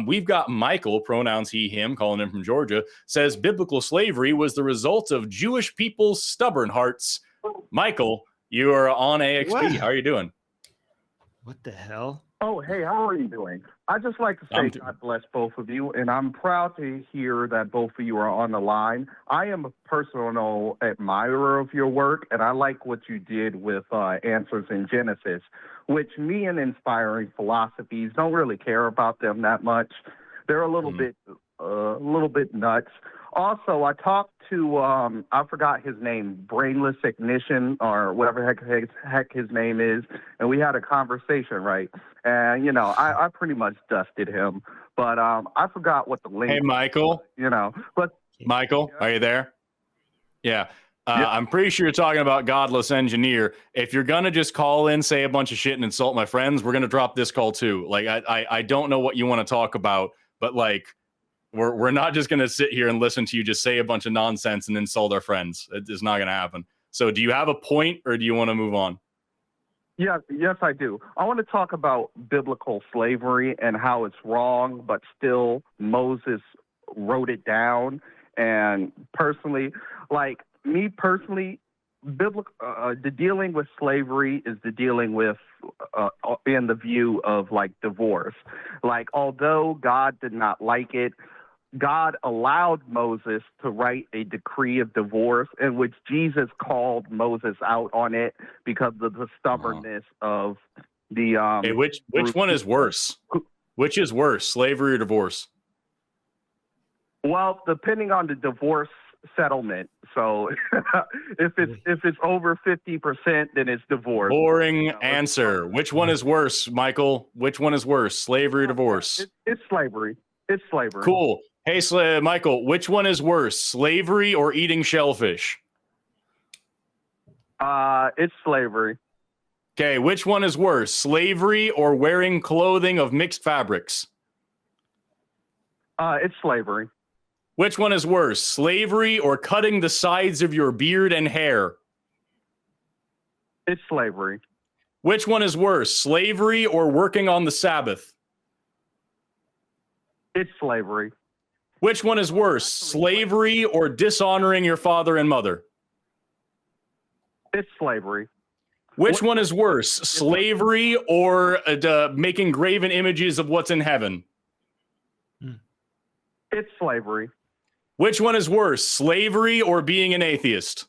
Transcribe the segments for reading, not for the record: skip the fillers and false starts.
We've got Michael, pronouns he, him, calling in from Georgia, says biblical slavery was the result of Jewish people's stubborn hearts. Michael, you are on AXP. What? How are you doing? What the hell? Oh, hey, how are you doing? I'd just like to say God bless both of you, and I'm proud to hear that both of you are on the line. I am a personal admirer of your work, and I like what you did with Answers in Genesis, which me and Inspiring Philosophies don't really care about them that much. They're a little bit nuts. Also, I talked to, I forgot his name, Brainless Ignition, or whatever heck his name is, and we had a conversation, right? And, you know, I pretty much dusted him, but I forgot what the link Hey, Michael. was, but Michael, are you there? Yeah. I'm pretty sure you're talking about Godless Engineer. If you're going to just call in, say a bunch of shit and insult my friends, we're going to drop this call too. Like, I don't know what you want to talk about, but like, we're not just going to sit here and listen to you just say a bunch of nonsense and insult our friends. It is not going to happen. So do you have a point or do you want to move on? Yes, I do. I want to talk about biblical slavery and how it's wrong, but still Moses wrote it down. And personally, like me personally, the dealing with slavery is the dealing with in the view of like divorce. Like, although God did not like it, God allowed Moses to write a decree of divorce in which Jesus called Moses out on it because of the stubbornness of the Hey, which one is worse? Which is worse, slavery or divorce? Well, depending on the divorce settlement. So if it's over 50%, then it's divorce. Boring answer. Which one is worse, Michael? Which one is worse, slavery or divorce? It's slavery. It's slavery. Cool. Hey, Michael, which one is worse, slavery or eating shellfish? It's slavery. Okay, which one is worse, slavery or wearing clothing of mixed fabrics? It's slavery. Which one is worse, slavery or cutting the sides of your beard and hair? It's slavery. Which one is worse, slavery or working on the Sabbath? It's slavery. Which one is worse, slavery or dishonoring your father and mother? It's slavery. Which one is worse, slavery or making graven images of what's in heaven? It's slavery. Which one is worse, slavery or being an atheist?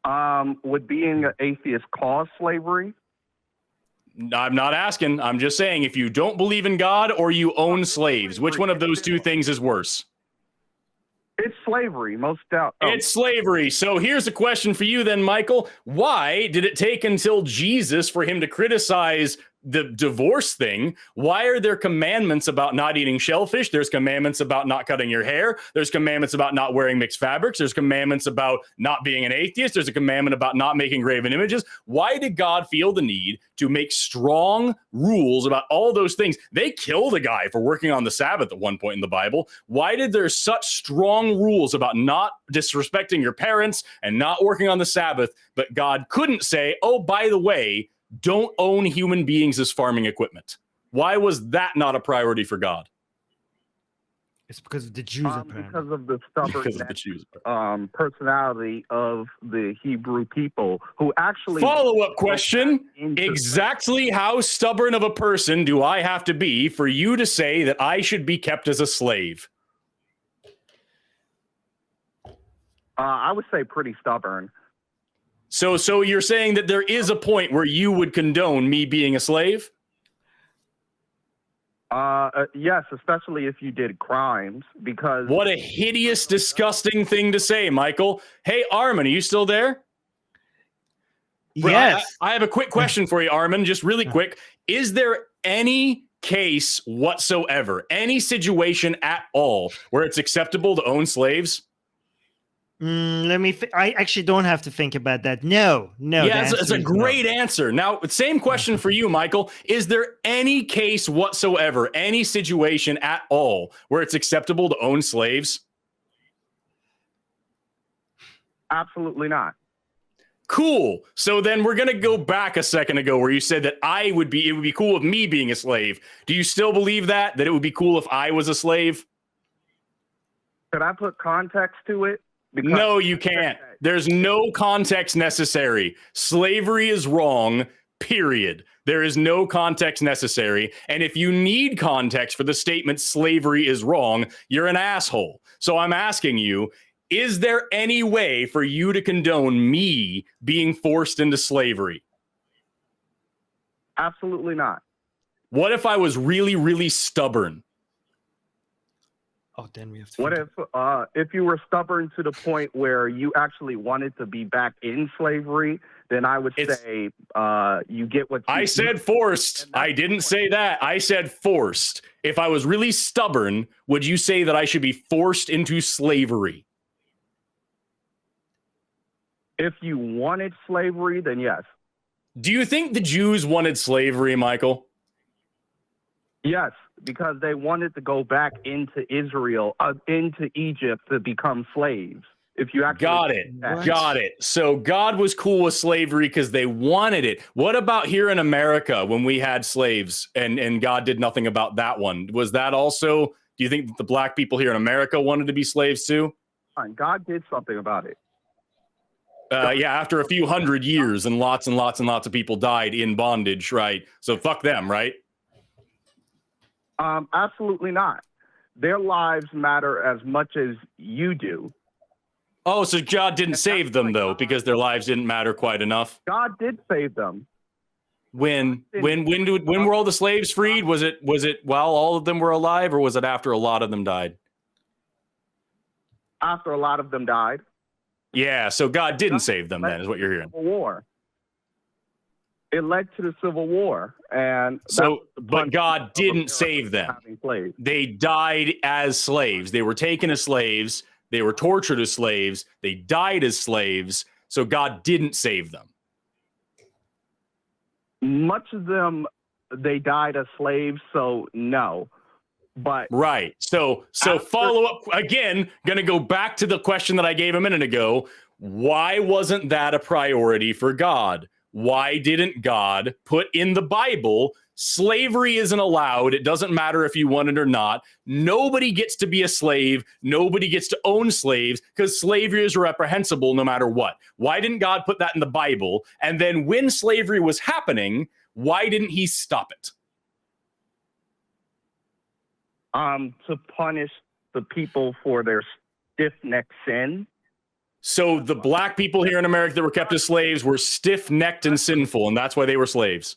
Would being an atheist cause slavery? I'm not asking. I'm just saying if you don't believe in God or you own slaves, which one of those two things is worse? It's slavery, most doubt. It's slavery. So here's a question for you then, Michael. Why did it take until Jesus for him to criticize the divorce thing? Why are there commandments about not eating shellfish? There's commandments about not cutting your hair. There's commandments about not wearing mixed fabrics. There's commandments about not being an atheist. There's a commandment about not making graven images. Why did God feel the need to make strong rules about all those things? They killed a guy for working on the Sabbath at one point in the Bible. Why did there such strong rules about not disrespecting your parents and not working on the Sabbath, but God couldn't say, oh, by the way, don't own human beings as farming equipment? Why was that not a priority for God? It's because of the Jews, apparently. Because of the stubborn personality of the Hebrew people who actually... Follow-up question. Exactly how stubborn of a person do I have to be for you to say that I should be kept as a slave? I would say pretty stubborn. So you're saying that there is a point where you would condone me being a slave? Yes, especially if you did crimes, because... What a hideous, disgusting thing to say, Michael. Hey, Armin, are you still there? Yes. I have a quick question for you, Armin, just really quick. Is there any case whatsoever, any situation at all, where it's acceptable to own slaves? Let me. I actually don't have to think about that. No. Yeah, it's a great answer. Now, same question for you, Michael. Is there any case whatsoever, any situation at all, where it's acceptable to own slaves? Absolutely not. Cool. So then we're going to go back a second ago where you said that it would be cool with me being a slave. Do you still believe that it would be cool if I was a slave? Could I put context to it? Because no, you can't. There's no context necessary. Slavery is wrong, period. There is no context necessary. And if you need context for the statement slavery is wrong, you're an asshole. So I'm asking you, is there any way for you to condone me being forced into slavery? Absolutely not. What if I was really, really stubborn? Oh, then we have to. What if you were stubborn to the point where you actually wanted to be back in slavery? Then I would say you get what I said forced. I didn't say that. I said forced. If I was really stubborn, would you say that I should be forced into slavery? If you wanted slavery, then yes. Do you think the Jews wanted slavery, Michael? Yes, because they wanted to go back into Israel, into Egypt to become slaves. If you actually got it. So God was cool with slavery because they wanted it. What about here in America when we had slaves and God did nothing about that one? Was that also, do you think that the black people here in America wanted to be slaves too? God did something about it. Yeah, after a few hundred years and lots of people died in bondage, right? So fuck them, right? Absolutely not. Their lives matter as much as you do. Oh, so God didn't save them though, because their lives didn't matter quite enough. God did save them. When were all the slaves freed? Was it while all of them were alive, or was it after a lot of them died? After a lot of them died. Yeah, so God didn't save them then, is what you're hearing. Civil War. It led to the Civil War, and but God didn't save them. They died as slaves. They were taken as slaves. They were tortured as slaves. They died as slaves. So God didn't save them. Much of them, they died as slaves. So no. But right. So follow up again, going to go back to the question that I gave a minute ago. Why wasn't that a priority for God? Why didn't God put in the Bible slavery isn't allowed? It doesn't matter if you want it or not. Nobody gets to be a slave. Nobody gets to own slaves because slavery is reprehensible no matter what. Why didn't God put that in the Bible? And then when slavery was happening, why didn't he stop it? To punish the people for their stiff-necked sin. So the black people here in America that were kept as slaves were stiff-necked and sinful, and that's why they were slaves.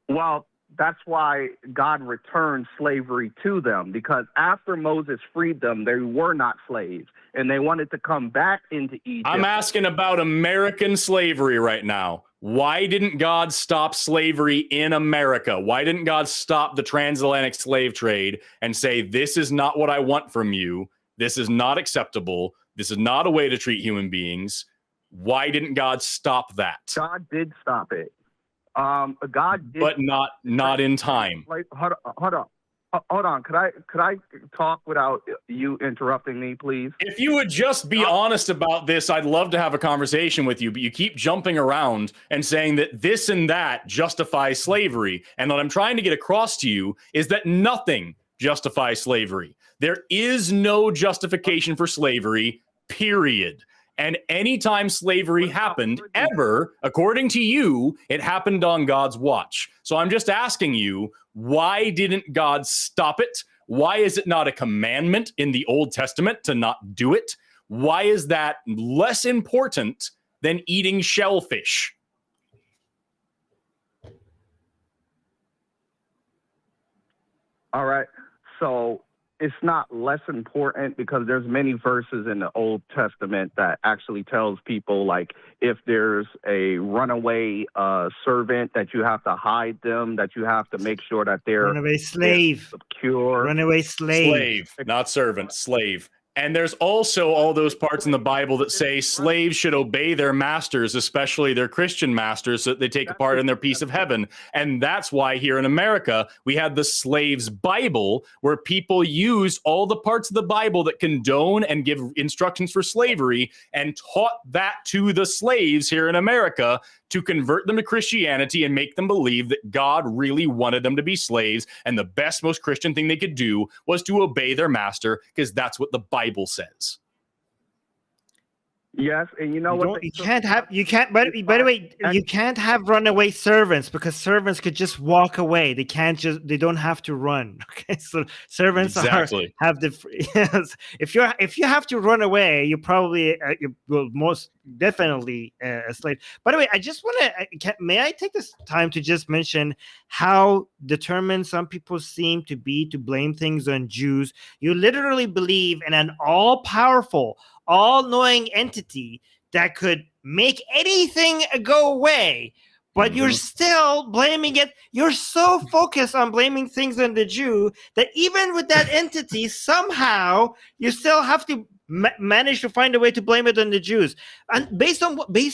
Well, that's why God returned slavery to them, because after Moses freed them, they were not slaves, and they wanted to come back into Egypt. I'm asking about American slavery right now. Why didn't God stop slavery in America? Why didn't God stop the transatlantic slave trade and say, this is not what I want from you. This is not acceptable. This is not a way to treat human beings. Why didn't God stop that? God did stop it. God did, but not in time. Like, hold on. Could I talk without you interrupting me, please? If you would just be honest about this, I'd love to have a conversation with you, but you keep jumping around and saying that this and that justifies slavery. And what I'm trying to get across to you is that nothing justifies slavery. There is no justification for slavery, period. And anytime slavery happened ever, according to you, it happened on God's watch. So I'm just asking you, why didn't God stop it? Why is it not a commandment in the Old Testament to not do it? Why is that less important than eating shellfish? All right. So it's not less important because there's many verses in the Old Testament that actually tells people, like, if there's a runaway servant, that you have to hide them, that you have to make sure that they're runaway slave, secure. Runaway slave, Not servant, slave. And there's also all those parts in the Bible that say slaves should obey their masters, especially their Christian masters, so that they take a part in their piece of heaven. And that's why here in America, we had the slaves' Bible, where people used all the parts of the Bible that condone and give instructions for slavery and taught that to the slaves here in America to convert them to Christianity and make them believe that God really wanted them to be slaves. And the best, most Christian thing they could do was to obey their master, because that's what the Bible says. Yes, and you know what? You can't have. By the way, you can't have runaway servants, because servants could just walk away. They can't just. They don't have to run. Okay, so servants have the. Yes, if you have to run away, you probably you will most definitely a slave. By the way, I just want to. May I take this time to just mention how determined some people seem to be to blame things on Jews? You literally believe in an all-powerful, all-knowing entity that could make anything go away, but you're still blaming it. You're so focused on blaming things on the Jew that even with that entity, somehow you still have to manage to find a way to blame it on the Jews. And based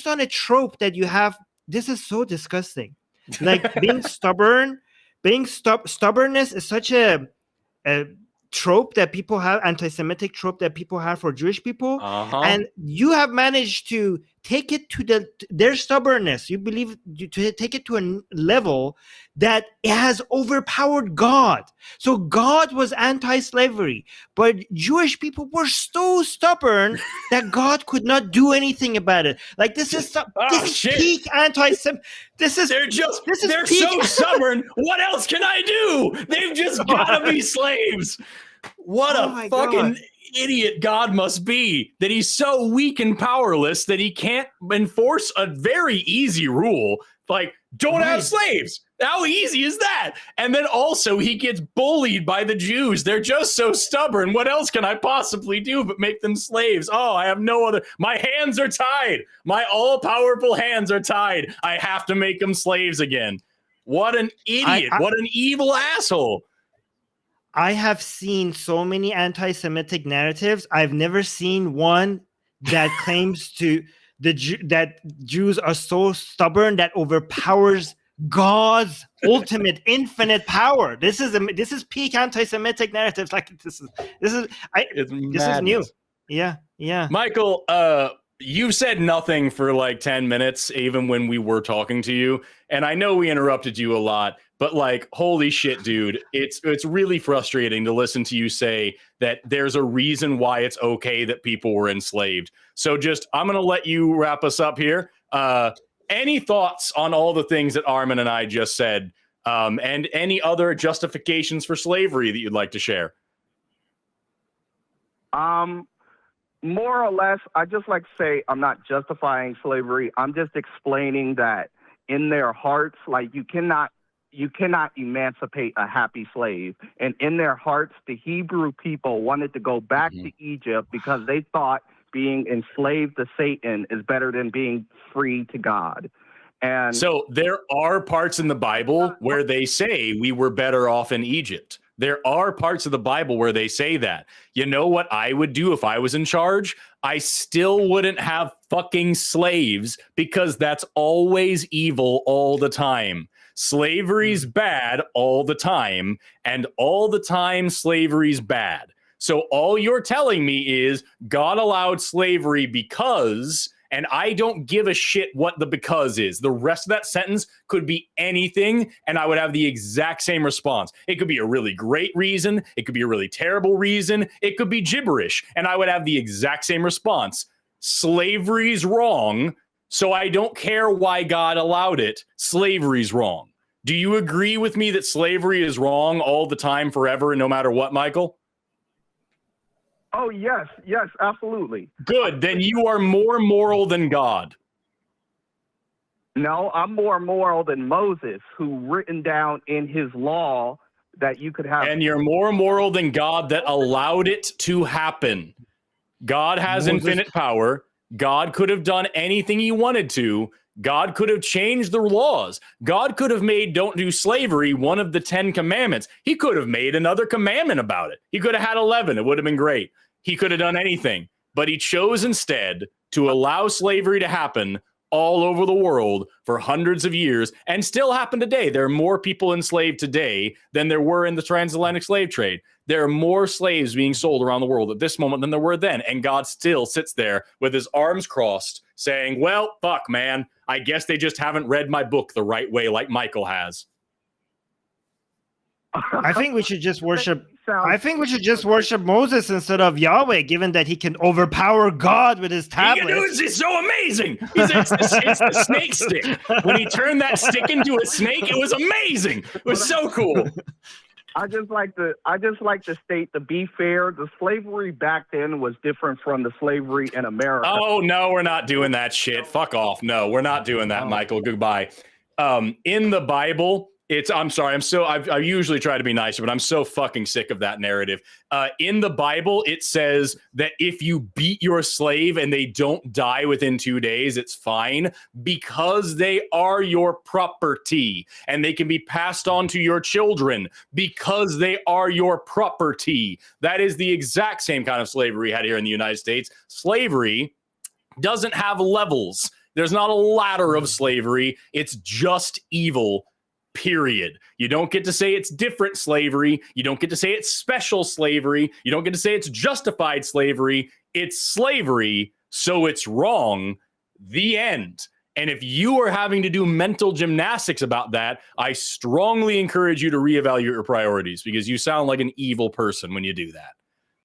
on a trope that you have, this is so disgusting. Like being stubborn, stubbornness is such a trope that people have, anti-Semitic trope that people have for Jewish people, and you have managed to take it to their stubbornness. You believe to take it to a level that it has overpowered God. So God was anti-slavery, but Jewish people were so stubborn that God could not do anything about it. Like this is peak anti-Semitic. They're so stubborn. What else can I do? They've just gotta be slaves. What a fucking idiot God must be, that he's so weak and powerless that he can't enforce a very easy rule like don't have slaves. How easy is that? And then also he gets bullied by the Jews. They're just so stubborn. What else can I possibly do but make them slaves? Oh, I have no other. My hands are tied. My all-powerful hands are tied. I have to make them slaves again. What an idiot. What an evil asshole. I have seen so many anti-Semitic narratives. I've never seen one that claims that Jews are so stubborn that overpowers God's ultimate infinite power. This is peak anti-Semitic narratives. Like this is new. Yeah. Michael, you've said nothing for like 10 minutes, even when we were talking to you. And I know we interrupted you a lot, but like, holy shit, dude, it's really frustrating to listen to you say that there's a reason why it's okay that people were enslaved. So I'm going to let you wrap us up here. Any thoughts on all the things that Armin and I just said, and any other justifications for slavery that you'd like to share? More or less, I just like to say I'm not justifying slavery. I'm just explaining that in their hearts, like you cannot emancipate a happy slave. And in their hearts, the Hebrew people wanted to go back to Egypt because they thought being enslaved to Satan is better than being free to God. And so there are parts in the Bible where they say we were better off in Egypt. There are parts of the Bible where they say that. You know what I would do if I was in charge? I still wouldn't have fucking slaves, because that's always evil all the time. Slavery's bad all the time, and all the time slavery's bad. So all you're telling me is God allowed slavery because, and I don't give a shit what the because is. The rest of that sentence could be anything, and I would have the exact same response. It could be a really great reason. It could be a really terrible reason. It could be gibberish, and I would have the exact same response. Slavery's wrong, so I don't care why God allowed it. Slavery's wrong. Do you agree with me that slavery is wrong all the time, forever, and no matter what, Michael? Oh, yes, absolutely. Good. Then you are more moral than God. No, I'm more moral than Moses, who written down in his law that you could have. And you're more moral than God that allowed it to happen. God has infinite power. God could have done anything he wanted to. God could have changed the laws. God could have made don't do slavery one of the 10 commandments. He could have made another commandment about it. He could have had 11. It would have been great. He could have done anything, but he chose instead to allow slavery to happen all over the world for hundreds of years, and still happen today. There are more people enslaved today than there were in the transatlantic slave trade. There are more slaves being sold around the world at this moment than there were then, and God still sits there with his arms crossed saying, well, fuck, man, I guess they just haven't read my book the right way like Michael has. I think we should just worship. I think we should just worship Moses instead of Yahweh, given that he can overpower God with his tablets. It's so amazing. It's the snake stick. When he turned that stick into a snake, it was amazing. It was so cool. I just like to state, to be fair, the slavery back then was different from the slavery in America. Oh no, we're not doing that shit. Fuck off. No, we're not doing that, Michael. Goodbye. In the Bible, I'm sorry. I usually try to be nicer, but I'm so fucking sick of that narrative. In the Bible, it says that if you beat your slave and they don't die within 2 days, it's fine because they are your property and they can be passed on to your children because they are your property. That is the exact same kind of slavery we had here in the United States. Slavery doesn't have levels. There's not a ladder of slavery. It's just evil. Period. You don't get to say it's different slavery. You don't get to say it's special slavery. You don't get to say it's justified slavery. It's slavery, so it's wrong. The end. And if you are having to do mental gymnastics about that, I strongly encourage you to reevaluate your priorities because you sound like an evil person when you do that.